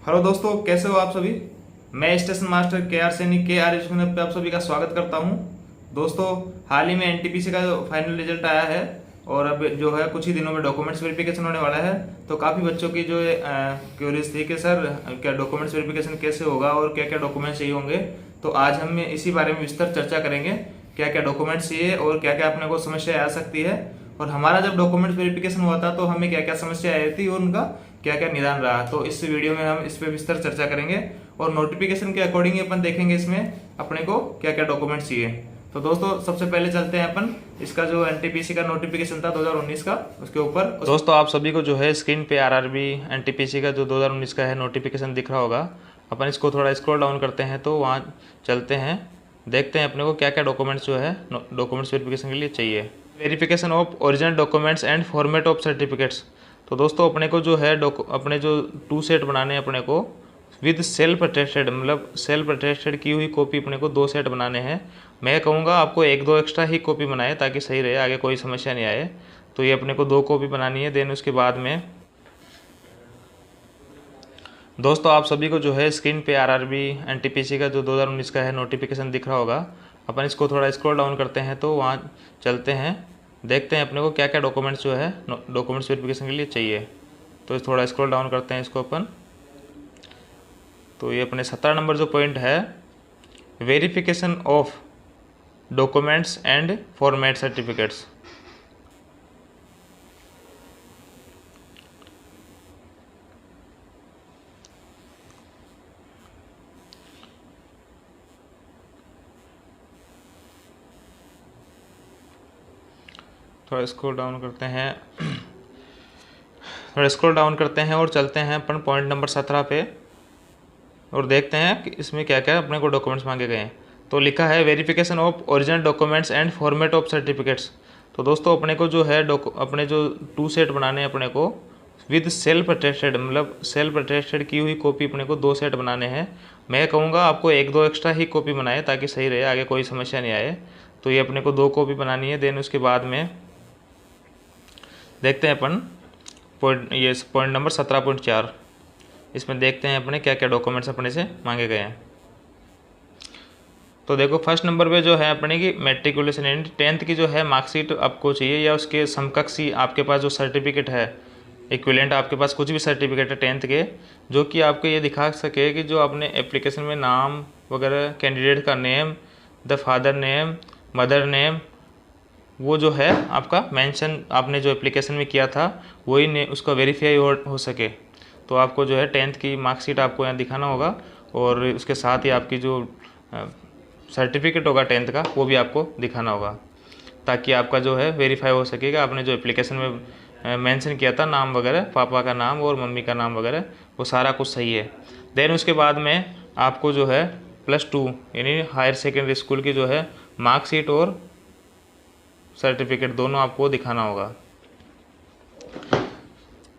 Hello दोस्तों, कैसे हो आप सभी। मैं स्टेशन मास्टर के आर सैनी के आर एजुकेशन पे आप सभी का स्वागत करता हूं। दोस्तों, हाल ही में एनटीपीसी का जो फाइनल रिजल्ट आया है और अब जो है कुछ ही दिनों में डॉक्यूमेंट्स वेरिफिकेशन होने वाला है। तो काफ़ी बच्चों की जो क्यूरीज थी कि सर क्या डॉक्यूमेंट्स वेरिफिकेशन कैसे होगा और क्या क्या डॉक्यूमेंट्स चाहिए होंगे। तो आज हम इसी बारे में विस्तार चर्चा करेंगे, क्या क्या डॉक्यूमेंट्स चाहिए और क्या क्या अपने को समस्या आ सकती है, और हमारा जब डॉक्यूमेंट्स वेरिफिकेशन हुआ था तो हमें क्या क्या समस्या आई थी और उनका क्या क्या निदान रहा। तो इस वीडियो में हम इस पे विस्तार चर्चा करेंगे और नोटिफिकेशन के अकॉर्डिंग अपन देखेंगे इसमें अपने को क्या क्या डॉक्यूमेंट्स चाहिए। तो दोस्तों, सबसे पहले चलते हैं अपन इसका जो एनटीपीसी का नोटिफिकेशन था 2019 का, उसके ऊपर। दोस्तों, आप सभी को जो है स्क्रीन पे आरआरबी एनटीपीसी का जो 2019 का है नोटिफिकेशन दिख रहा होगा। अपन इसको थोड़ा स्क्रॉल डाउन करते हैं तो वहाँ चलते हैं, देखते हैं अपने को क्या क्या डॉक्यूमेंट्स जो है डॉक्यूमेंट्स वेरिफिकेशन के लिए चाहिए। Verification of original documents and format of certificates. तो दोस्तों, अपने को जो है अपने जो 2 सेट बनाने हैं अपने को विद सेल्फ अटेस्टेड, मतलब सेल्फ अटेस्टेड की हुई कॉपी अपने को 2 सेट बनाने हैं। मैं कहूँगा आपको 1-2 एक्स्ट्रा ही कॉपी बनाए ताकि सही रहे, आगे कोई समस्या नहीं आए। तो ये अपने को 2 कॉपी बनानी है। देन उसके बाद में दोस्तों, आप सभी को जो है स्क्रीन पे आरआरबी एनटीपीसी का जो 2019 का है नोटिफिकेशन दिख रहा होगा। अपन इसको थोड़ा स्क्रॉल डाउन करते हैं तो वहाँ चलते हैं, देखते हैं अपने को क्या क्या डॉक्यूमेंट्स जो है डॉक्यूमेंट्स वेरिफिकेशन के लिए चाहिए। तो थोड़ा स्क्रॉल डाउन करते हैं इसको अपन। तो ये अपने 17 नंबर जो पॉइंट है, verification of documents and format certificates. थोड़ा स्क्रॉल डाउन करते हैं और चलते हैं अपन पॉइंट नंबर 17 पे और देखते हैं कि इसमें क्या क्या अपने को डॉक्यूमेंट्स मांगे गए हैं। तो लिखा है verification of original documents and format of certificates. तो दोस्तों, अपने को जो है अपने जो 2 सेट बनाने हैं अपने को विद सेल्फ अटेस्टेड, मतलब सेल्फ अटेस्टेड की हुई कॉपी अपने को 2 सेट बनाने हैं। मैं कहूँगा आपको 1-2 एक्स्ट्रा ही कॉपी बनाए ताकि सही रहे, आगे कोई समस्या नहीं आए। तो ये अपने को 2 कॉपी बनानी है। देन उसके बाद में देखते हैं अपन पॉइंट नंबर 17.4, इसमें देखते हैं अपने क्या क्या डॉक्यूमेंट्स अपने से मांगे गए हैं। तो देखो, फर्स्ट नंबर पे जो है अपने की मेट्रिकुलेशन यानी 10th की जो है मार्कशीट आपको चाहिए, या उसके समकक्षी आपके पास जो सर्टिफिकेट है, इक्विवेलेंट आपके पास कुछ भी सर्टिफिकेट है 10th के, जो कि आपको ये दिखा सके कि जो आपने एप्लीकेशन में नाम वगैरह, कैंडिडेट का name, the father name, mother name, वो जो है आपका मेंशन आपने जो एप्लीकेशन में किया था वही उसका वेरीफाई हो सके। तो आपको जो है 10th की मार्कशीट आपको यहाँ दिखाना होगा और उसके साथ ही आपकी जो सर्टिफिकेट होगा 10th का वो भी आपको दिखाना होगा, ताकि आपका जो है वेरीफाई हो सकेगा आपने जो एप्लीकेशन में मेंशन किया था नाम वगैरह, पापा का नाम और मम्मी का नाम वगैरह, वो सारा कुछ सही है। देन उसके बाद में आपको जो है +2 यानी हायर सेकेंडरी स्कूल की जो है मार्कशीट और सर्टिफिकेट दोनों आपको दिखाना होगा।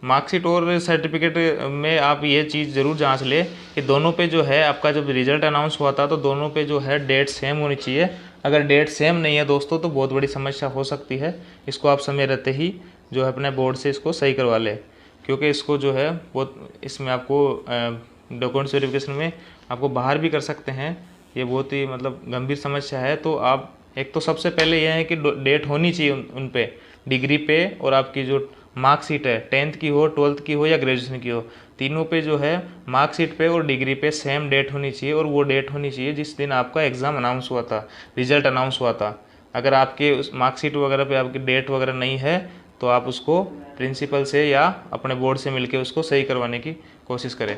मार्कशीट और सर्टिफिकेट में आप ये चीज़ ज़रूर जांच ले कि दोनों पे जो है आपका जब रिजल्ट अनाउंस हुआ था तो दोनों पे जो है डेट सेम होनी चाहिए। अगर डेट सेम नहीं है दोस्तों तो बहुत बड़ी समस्या हो सकती है। इसको आप समय रहते ही जो है अपने बोर्ड से इसको सही करवा लें, क्योंकि इसको जो है बहुत इसमें आपको डॉक्यूमेंट्स वेरिफिकेशन में आपको बाहर भी कर सकते हैं। ये बहुत ही मतलब गंभीर समस्या है। तो आप एक तो सबसे पहले यह है कि डेट होनी चाहिए उन पे, डिग्री पे, और आपकी जो मार्कशीट है 10th की हो, 12th की हो या ग्रेजुएशन की हो, तीनों पे जो है मार्कशीट पे और डिग्री पे सेम डेट होनी चाहिए, और वो डेट होनी चाहिए जिस दिन आपका एग्ज़ाम अनाउंस हुआ था, रिजल्ट अनाउंस हुआ था। अगर आपके उस मार्कशीट वगैरह पे आपकी डेट वगैरह नहीं है तो आप उसको प्रिंसिपल से या अपने बोर्ड से मिलकर उसको सही करवाने की कोशिश करें।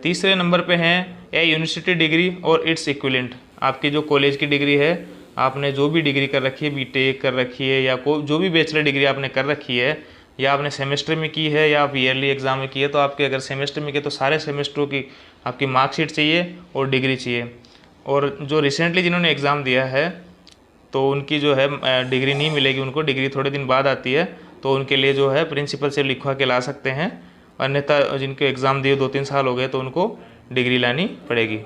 तीसरे नंबर पे हैं ए यूनिवर्सिटी डिग्री और इट्स इक्विवेलेंट। आपकी जो कॉलेज की डिग्री है, आपने जो भी डिग्री कर रखी है, बीटेक कर रखी है या जो भी बैचलर डिग्री आपने कर रखी है, या आपने सेमेस्टर में की है या आप ईयरली एग्ज़ाम में की है, तो आपके अगर सेमेस्टर में की तो सारे सेमेस्टरों की आपकी मार्कशीट चाहिए और डिग्री चाहिए। और जो रिसेंटली जिन्होंने एग्ज़ाम दिया है तो उनकी जो है डिग्री नहीं मिलेगी, उनको डिग्री थोड़े दिन बाद आती है, तो उनके लिए जो है प्रिंसिपल से लिखवा के ला सकते हैं। अन्यथा जिनके एग्ज़ाम दिए 2-3 साल हो गए तो उनको डिग्री लानी पड़ेगी।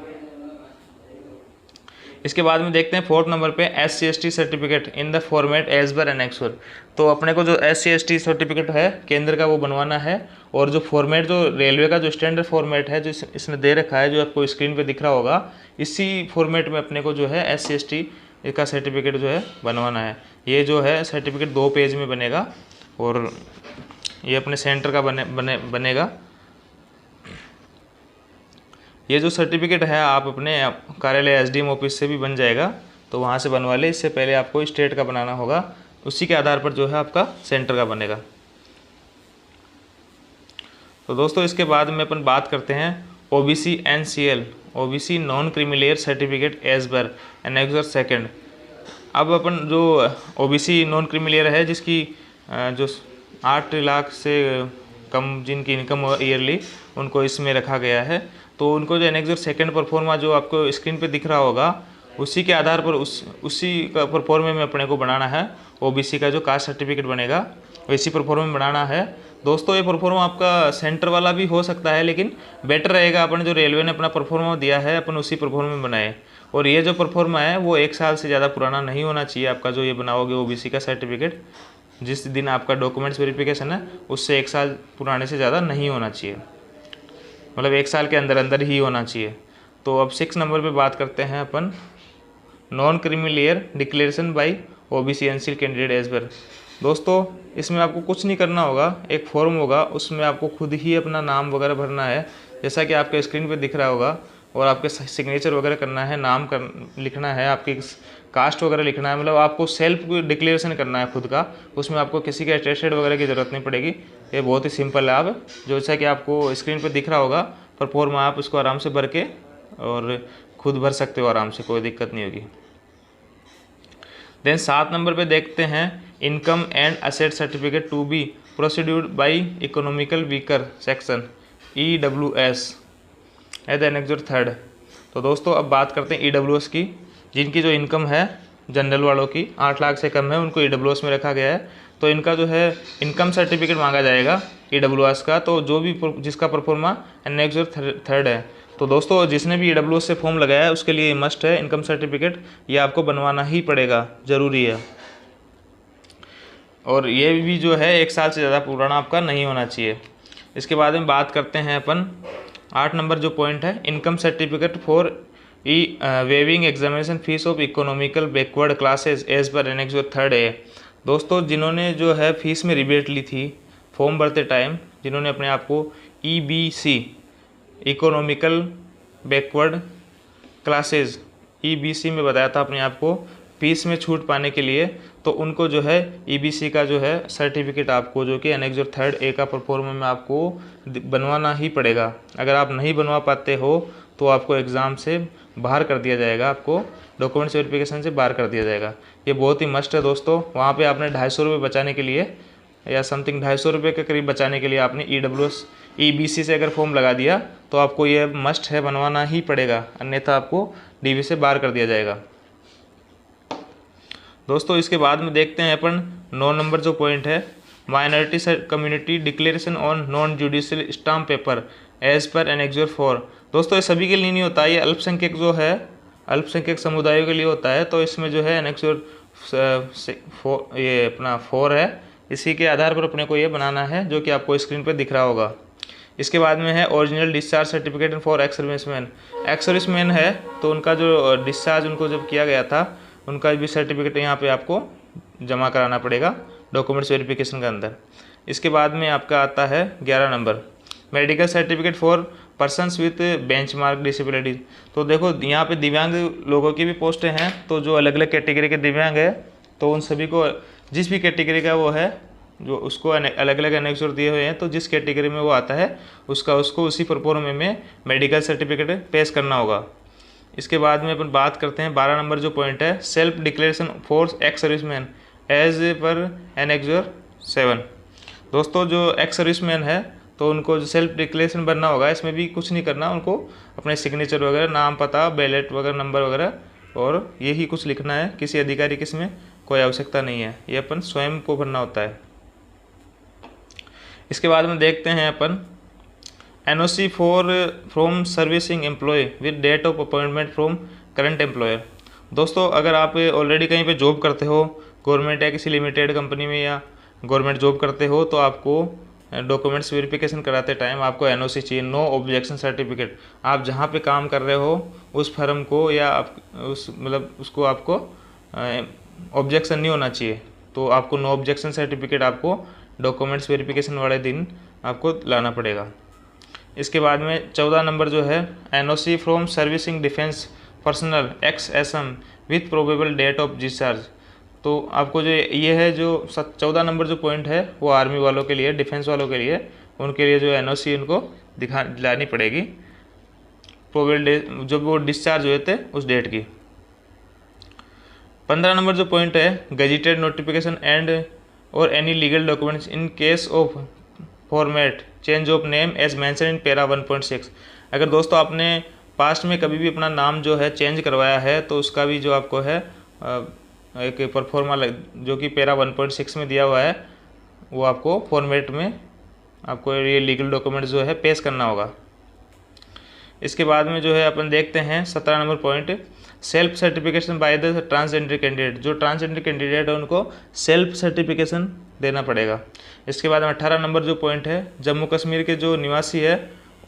इसके बाद में देखते हैं 4th नंबर पे SC/ST certificate in the format as per annexure. तो अपने को जो SC/ST सर्टिफिकेट है केंद्र का वो बनवाना है, और जो फॉर्मेट जो रेलवे का जो स्टैंडर्ड फॉर्मेट है जो इसने दे रखा है, जो आपको स्क्रीन पे दिख रहा होगा, इसी फॉर्मेट में अपने को जो है SC/ST का सर्टिफिकेट जो है बनवाना है। ये जो है सर्टिफिकेट 2 पेज में बनेगा और ये अपने सेंटर का बनेगा। ये जो सर्टिफिकेट है आप अपने कार्यालय SDM ऑफिस से भी बन जाएगा, तो वहाँ से बनवा ले। इससे पहले आपको स्टेट का बनाना होगा, उसी के आधार पर जो है आपका सेंटर का बनेगा। तो दोस्तों इसके बाद में अपन बात करते हैं OBC NCL OBC non creamy certificate as per annexure 2। अब अपन जो OBC नॉन क्रीमी है जिसकी जो 8 लाख से कम जिनकी इनकम ईयरली, उनको इसमें रखा गया है। तो उनको जो एनेक्सर 2 परफॉर्मा जो आपको स्क्रीन पे दिख रहा होगा, उसी के आधार पर उसी का परफॉर्मे में अपने को बनाना है। OBC का जो कास्ट सर्टिफिकेट बनेगा इसी परफॉर्मे में बनाना है। दोस्तों ये परफॉर्मा आपका सेंटर वाला भी हो सकता है, लेकिन बेटर रहेगा अपन जो रेलवे ने अपना परफॉर्मा दिया है अपन उसी परफॉर्मे में बनाए। और ये जो परफॉर्मा है वो 1 साल से ज़्यादा पुराना नहीं होना चाहिए। आपका जो ये बनाओगे OBC का सर्टिफिकेट, जिस दिन आपका डॉक्यूमेंट्स वेरिफिकेशन है उससे 1 साल पुराने से ज़्यादा नहीं होना चाहिए, मतलब 1 साल के अंदर अंदर ही होना चाहिए। तो अब 6 नंबर पे बात करते हैं अपन non creamy layer declaration by OBC NCL candidate as per. दोस्तों इसमें आपको कुछ नहीं करना होगा, एक फॉर्म होगा उसमें आपको खुद ही अपना नाम वगैरह भरना है, जैसा कि आपके स्क्रीन पे दिख रहा होगा, और आपके सिग्नेचर वगैरह करना है, नाम लिखना है, आपकी कास्ट वगैरह लिखना है। मतलब आपको सेल्फ डिक्लेरेशन करना है खुद का, उसमें आपको किसी के अटेस्टेड वगैरह की ज़रूरत नहीं पड़ेगी। ये बहुत ही सिंपल है। आप जैसा कि आपको स्क्रीन पे दिख रहा होगा परफॉर्मा, आप उसको आराम से भर के और खुद भर सकते हो आराम से, कोई दिक्कत नहीं होगी। देन 7 नंबर पे देखते हैं income and asset certificate to be produced by economical weaker section EWS at the annexure 3। तो दोस्तों अब बात करते हैं EWS की, जिनकी जो इनकम है जनरल वालों की 8 लाख से कम है, उनको EWS में रखा गया है। तो इनका जो है इनकम सर्टिफिकेट मांगा जाएगा EWS का, तो जो भी जिसका परफॉर्मा एनेक्सर 3 है। तो दोस्तों जिसने भी EWS से फॉर्म लगाया है उसके लिए मस्ट है इनकम सर्टिफिकेट, ये आपको बनवाना ही पड़ेगा, ज़रूरी है। और ये भी जो है 1 साल से ज़्यादा पुराना आपका नहीं होना चाहिए। इसके बाद में बात करते हैं अपन 8 नंबर जो पॉइंट है income certificate for waiving examination fees of economical backward classes as per annexure 3A। दोस्तों जिन्होंने जो है फीस में रिबेट ली थी फॉर्म भरते टाइम, जिन्होंने अपने आप को EBC economical backward classes EBC में बताया था अपने आप को फीस में छूट पाने के लिए, तो उनको जो है EBC का जो है सर्टिफिकेट आपको जो कि एनेक्सर 3A का परफॉर्मा में आपको बनवाना ही पड़ेगा। अगर आप नहीं बनवा पाते हो तो आपको एग्ज़ाम से बाहर कर दिया जाएगा, आपको डॉक्यूमेंट्स वेरिफिकेशन से बाहर कर दिया जाएगा। ये बहुत ही मस्ट है दोस्तों। वहाँ पे आपने 250 रुपये बचाने के लिए या समथिंग 250 रुपये के करीब बचाने के लिए आपने EBC से अगर फॉर्म लगा दिया तो आपको ये मस्ट है, बनवाना ही पड़ेगा, अन्यथा आपको DV से बाहर कर दिया जाएगा। दोस्तों इसके बाद में देखते हैं अपन 9 नंबर जो पॉइंट है minority community declaration on non judicial stamp paper as per annexure 4। दोस्तों ये सभी के लिए नहीं होता, ये अल्पसंख्यक जो है अल्पसंख्यक समुदायों के लिए होता है। तो इसमें जो है एनेक्सर ये अपना 4 है, इसी के आधार पर अपने को ये बनाना है जो कि आपको स्क्रीन पर दिख रहा होगा। इसके बाद में है original discharge certificate for ex serviceman. Ex serviceman है तो उनका जो डिस्चार्ज उनको जब किया गया था उनका भी सर्टिफिकेट यहाँ पे आपको जमा कराना पड़ेगा डॉक्यूमेंट्स वेरिफिकेशन के अंदर। इसके बाद में आपका आता है 11 number medical certificate for persons with benchmark disability. तो देखो यहाँ पे दिव्यांग लोगों की भी पोस्टें हैं, तो जो अलग अलग कैटेगरी के दिव्यांग है तो उन सभी को जिस भी कैटेगरी का वो है जो उसको अलग अलग एनेक्सर दिए हुए हैं, तो जिस कैटेगरी में वो आता है उसको उसी परफॉर्मे में मेडिकल सर्टिफिकेट पेश करना होगा। इसके बाद में अपन बात करते हैं 12 नंबर जो पॉइंट है self declaration for ex serviceman as per annexure 7। दोस्तों जो एक्स सर्विसमैन है तो उनको जो सेल्फ डिक्लेरेशन बनना होगा, इसमें भी कुछ नहीं करना, उनको अपने सिग्नेचर वगैरह, नाम, पता, बैलेट वगैरह नंबर वगैरह और यही कुछ लिखना है। किसी अधिकारी की इसमें कोई आवश्यकता नहीं है, ये अपन स्वयं को भरना होता है। इसके बाद में देखते हैं अपन NOC from servicing employ with date of appointment from current employer. दोस्तों अगर आप ऑलरेडी कहीं पे जॉब करते हो, गवर्नमेंट या किसी लिमिटेड कंपनी में या गवर्नमेंट जॉब करते हो, तो आपको डॉक्यूमेंट्स वेरिफिकेशन कराते टाइम आपको एनओसी चाहिए, नो ऑब्जेक्शन सर्टिफिकेट। आप जहाँ पे काम कर रहे हो उस फर्म को या आप उस मतलब उसको आपको ऑब्जेक्शन नहीं होना चाहिए, तो आपको नो ऑब्जेक्शन सर्टिफिकेट आपको डॉक्यूमेंट्स वेरिफिकेशन वाले दिन आपको लाना पड़ेगा। इसके बाद में 14 नंबर जो है NOC from servicing defence personnel XSM with probable date of discharge. तो आपको जो ये है जो 14 नंबर जो पॉइंट है वो आर्मी वालों के लिए, डिफेंस वालों के लिए, उनके लिए जो एनओसी उनको दिलानी पड़ेगी प्रोबेबल डेट जब वो डिस्चार्ज हुए थे उस डेट की। 15 नंबर जो पॉइंट है गजेटेड नोटिफिकेशन एंड और any legal documents in case of format change of name as mention in para 1.6। अगर दोस्तों आपने पास्ट में कभी भी अपना नाम जो है चेंज करवाया है तो उसका भी जो आपको है एक परफॉर्मा जो कि पैरा 1.6 में दिया हुआ है वो आपको फॉर्मेट में आपको ये लीगल डॉक्यूमेंट जो है पेश करना होगा। इसके बाद में जो है अपन देखते हैं 17 number point self certification by the transgender candidate. जो ट्रांसजेंडर कैंडिडेट है उनको सेल्फ सर्टिफिकेशन देना पड़ेगा। इसके बाद में 18 नंबर जो पॉइंट है जम्मू कश्मीर के जो निवासी है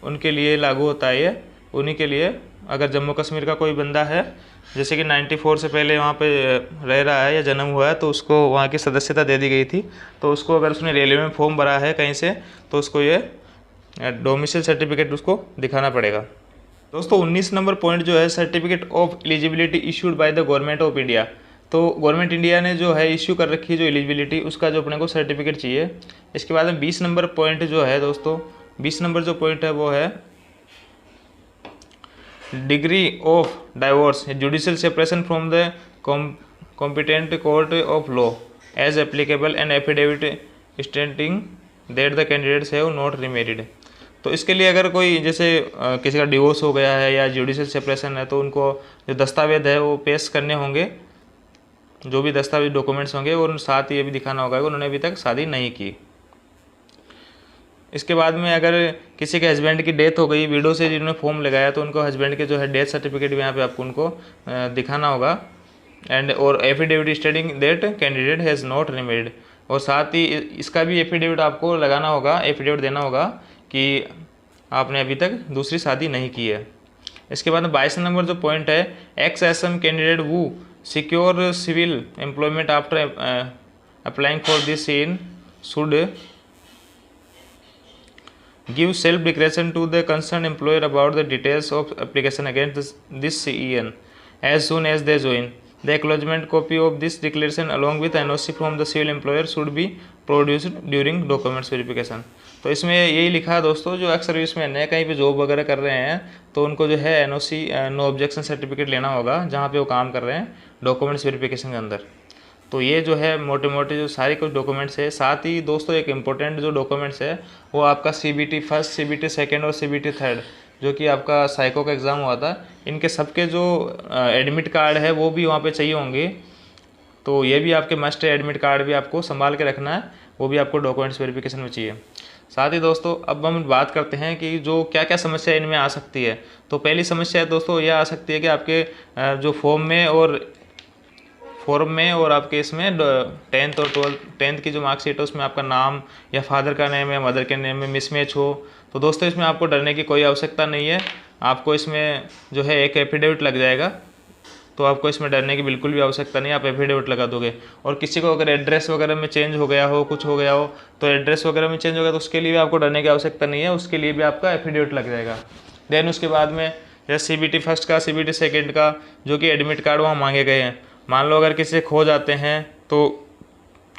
उनके लिए लागू होता है ये, उन्हीं के लिए। अगर जम्मू कश्मीर का कोई बंदा है जैसे कि 94 से पहले वहाँ पे रह रहा है या जन्म हुआ है तो उसको वहाँ की सदस्यता दे दी गई थी, तो उसको अगर उसने रेलवे में फॉर्म भरा है कहीं से तो उसको ये डोमिसाइल सर्टिफिकेट उसको दिखाना पड़ेगा। दोस्तों 19 नंबर पॉइंट जो है certificate of eligibility issued by the government of India. तो गवर्नमेंट इंडिया ने जो है इश्यू कर रखी है जो एलिजिबिलिटी, उसका जो अपने को सर्टिफिकेट चाहिए। इसके बाद में 20 नंबर पॉइंट जो है दोस्तों, 20 नंबर जो पॉइंट है वो है degree of divorce judicial separation from the competent court of law as applicable and affidavit stating that the candidates have not remarried. तो इसके लिए अगर कोई जैसे किसी का डिवोर्स हो गया है या जुडिशियल सेपरेशन है तो उनको जो दस्तावेज है वो पेश करने होंगे, जो भी दस्तावेज डॉक्यूमेंट्स होंगे, और साथ ही ये भी दिखाना होगा कि उन्होंने अभी तक शादी नहीं की। इसके बाद में अगर किसी के हस्बैंड की डेथ हो गई, विडो से जिन्होंने फॉर्म लगाया तो उनको हस्बैंड के जो है डेथ सर्टिफिकेट भी यहाँ पे आपको उनको दिखाना होगा एंड और affidavit stating that candidate has not remarried. और साथ ही इसका भी एफिडेविट आपको लगाना होगा, एफिडेविट देना होगा कि आपने अभी तक दूसरी शादी नहीं की है। इसके बाद 22 नंबर जो पॉइंट है XSM कैंडिडेट वो secure civil employment after applying for this in should give self declaration to the concerned employer about the details of application against this CEN as soon as they join. The acknowledgement copy of this declaration along with NOC from the civil employer should be produced during documents verification. तो इसमें यही लिखा है दोस्तों, जो ex serviceman है कहीं पे जॉब वगैरह कर रहे हैं तो उनको जो है NOC नो ऑब्जेक्शन सर्टिफिकेट लेना होगा जहाँ पे वो काम कर रहे हैं डॉक्यूमेंट्स वेरिफिकेशन के अंदर। तो ये जो है मोटे मोटे जो सारे कुछ डॉक्यूमेंट्स है। साथ ही दोस्तों एक इम्पोर्टेंट जो डॉक्यूमेंट्स है वो आपका CBT फर्स्ट, CBT सेकेंड और CBT थर्ड जो कि आपका साइको का एग्ज़ाम हुआ था, इनके सबके जो एडमिट कार्ड है वो भी वहाँ पे चाहिए होंगे। तो ये भी आपके मस्ट है, एडमिट कार्ड भी आपको संभाल के रखना है, वो भी आपको डॉक्यूमेंट्स वेरिफिकेशन में चाहिए। साथ ही दोस्तों अब हम बात करते हैं कि जो क्या क्या समस्या इनमें आ सकती है। तो पहली समस्या है दोस्तों ये आ सकती है कि आपके जो फॉर्म में और आपके इसमें 10th और 10th की जो मार्कशीट है उसमें आपका नाम या फादर का नेम या मदर के नेम में मिसमैच हो। तो दोस्तों इसमें आपको डरने की कोई आवश्यकता नहीं है, आपको इसमें जो है एक एफिडेविट लग जाएगा, तो आपको इसमें डरने की बिल्कुल भी आवश्यकता नहीं, आप एफिडेविट लगा दोगे। और किसी को अगर एड्रेस वगैरह में चेंज हो गया हो, कुछ हो गया हो, तो एड्रेस वगैरह में चेंज हो गया तो उसके लिए भी आपको डरने की आवश्यकता नहीं है, उसके लिए भी आपका एफिडेविट लग जाएगा। देन उसके बाद में जैसे CBT फर्स्ट का, CBT सेकेंड का जो कि एडमिट कार्ड वहाँ मांगे गए हैं, मान लो अगर किसी खो जाते हैं तो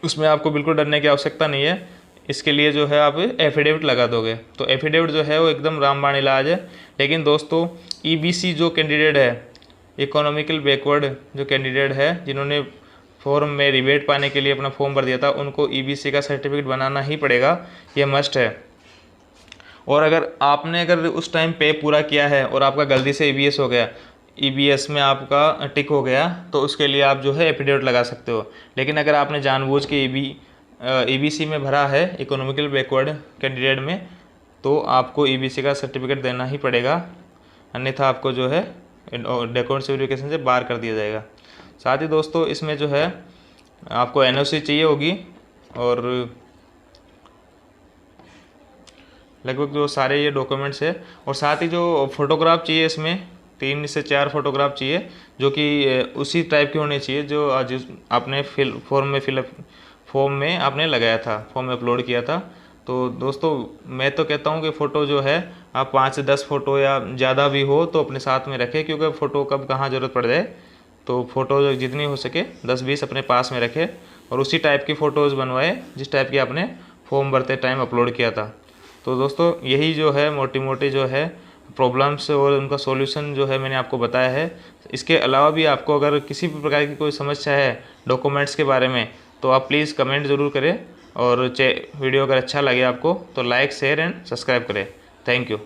उसमें आपको बिल्कुल डरने की आवश्यकता नहीं है, इसके लिए जो है आप एफिडेविट लगा दोगे। तो एफिडेविट जो है वो एकदम रामबाण इलाज है। लेकिन दोस्तों EBC जो कैंडिडेट है, इकोनॉमिकल बैकवर्ड जो कैंडिडेट है, जिन्होंने फॉर्म में रिबेट पाने के लिए अपना फॉर्म भर दिया था, उनको EBC का सर्टिफिकेट बनाना ही पड़ेगा, ये मस्ट है। और अगर उस टाइम पे पूरा किया है और आपका गलती से EBS हो गया, EBS में आपका टिक हो गया, तो उसके लिए आप जो है एफिडेविट लगा सकते हो। लेकिन अगर आपने जानबूझ के EBC में भरा है, इकोनॉमिकल बैकवर्ड कैंडिडेट में, तो आपको EBC का सर्टिफिकेट देना ही पड़ेगा, अन्यथा आपको जो है डॉक्यूमेंट्स वेरिफिकेशन से बाहर कर दिया जाएगा। साथ ही दोस्तों इसमें जो है आपको NOC चाहिए होगी और लगभग जो सारे ये डॉक्यूमेंट्स है। और साथ ही जो फ़ोटोग्राफ चाहिए, इसमें 3 से 4 फोटोग्राफ चाहिए जो कि उसी टाइप की होनी चाहिए जो आज आपने फॉर्म में आपने लगाया था, फॉर्म में अपलोड किया था। तो दोस्तों मैं तो कहता हूँ कि फ़ोटो जो है आप 5 से 10 फ़ोटो या ज़्यादा भी हो तो अपने साथ में रखें, क्योंकि फ़ोटो कब कहाँ ज़रूरत पड़ जाए। तो फ़ोटो जितनी हो सके 10-20 अपने पास में रखें और उसी टाइप की फ़ोटोज़ बनवाए जिस टाइप की आपने फॉर्म भरते टाइम अपलोड किया था। तो दोस्तों यही जो है मोटी जो है प्रॉब्लम्स और उनका सॉल्यूशन जो है मैंने आपको बताया है। इसके अलावा भी आपको अगर किसी भी प्रकार की कोई समस्या है डॉक्यूमेंट्स के बारे में तो आप प्लीज़ कमेंट ज़रूर करें, और वीडियो अगर अच्छा लगे आपको तो लाइक, शेयर एंड सब्सक्राइब करें। Thank you.